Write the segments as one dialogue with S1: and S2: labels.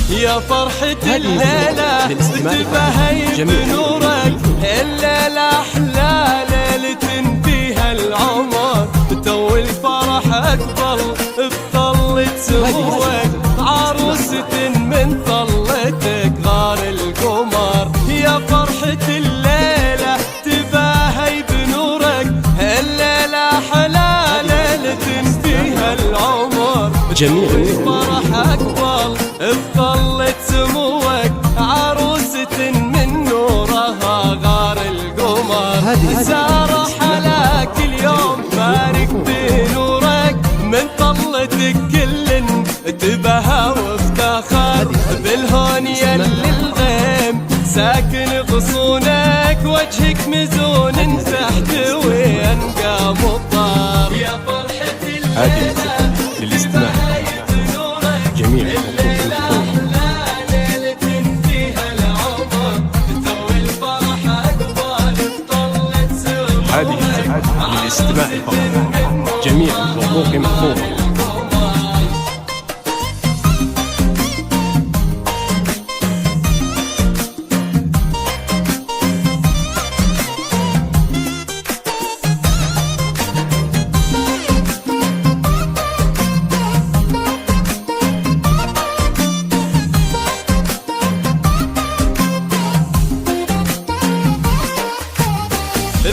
S1: يا فرحة الليلة تبهي بنورك، الليلة أحلى ليلة فيها العمر، تو الفرح أكبر بطلة سموك، عروسة من طلتك غار القمر. يا فرحة الليلة تبهي بنورك، الليلة أحلى ليلة فيها العمر،
S2: جميل
S1: الفرح أكبر بطلة سموك، عروسة من نورها غار القمر. سارة حلاك اليوم بارك بنورك، من طلتك كل تبهى وافتخر، بالهون يلي الغيم ساكن غصونك، وجهك مزون تحتوي أنقى مطر. يا فرحة الليلة
S2: للاستماع جميل هذه للاستماع فقط. جميل وفوق محفوظ.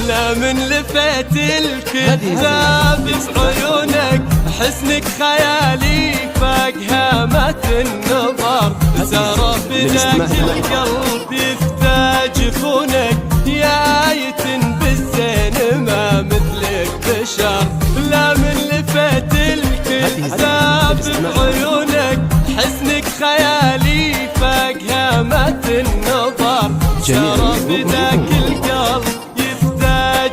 S1: لا من لفت الكذاب بعيونك، حسنك خيالي فاقهامة النظر، سارة بذاك القلب يفتى جفونك، يا آية بالزين ما مثلك بشر. لا من لفت الكذاب بعيونك، حسنك خيالي فاقهامة النظر، سارة بذاك القلب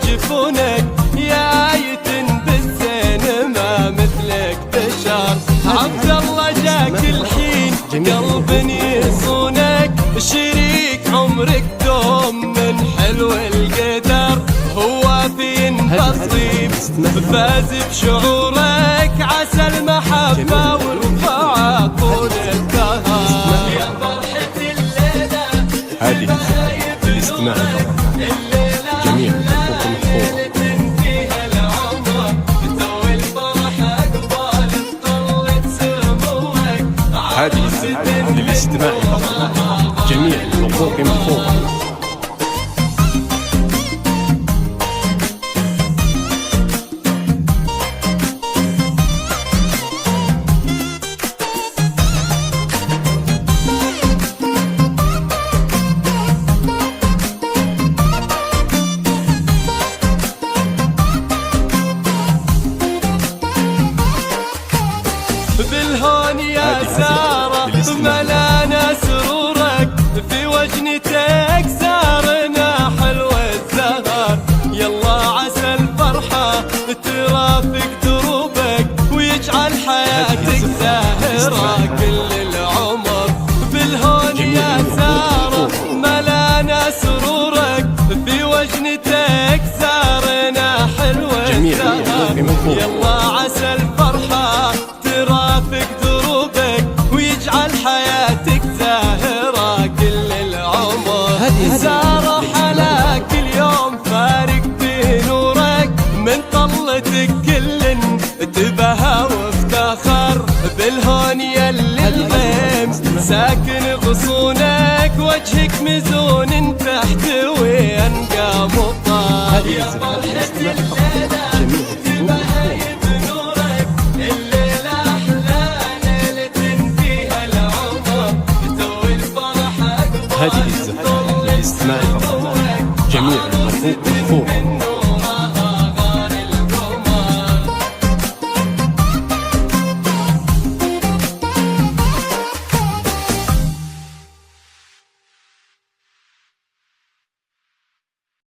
S1: جفونك، يا آية بالزين ما مثلك بشر. عبد الله جاك الحين قلب يصونك، شريك عمرك دوم من حلو القدر، هو في نصيب فاز بشعورك، عسى المحبة ورفع طول الدهر. يا فرحة الليلة
S2: هذه للاستماع جميل هذه للاستماع فقط. جميل وفوق محفوظ.
S1: بالهون يا سارة ملانا سرورك، في وجنتك زارنا حلو الزهر، يلا عسى الفرحة ترافق دروبك، ويجعل حياتك زاهرة كل العمر. بالهون يا سارة ملانا سرورك، في وجنتك زارنا حلو الزهر، يلا عسى الفرحة ترافق دروبك، ويجعل حياتك زاهرة كل العمر. سارة حلاك اليوم فارق بنورك، من طلتك كل تبهى وافتخر، بالهون يلي الغيم ساكن غصونك، وجهك مزون تحتوي أنقى مطر. يا فرحة الليلة تبهي بنورك، الليلة أحلى ليلة فيها العمر، تو الفرح أكبر.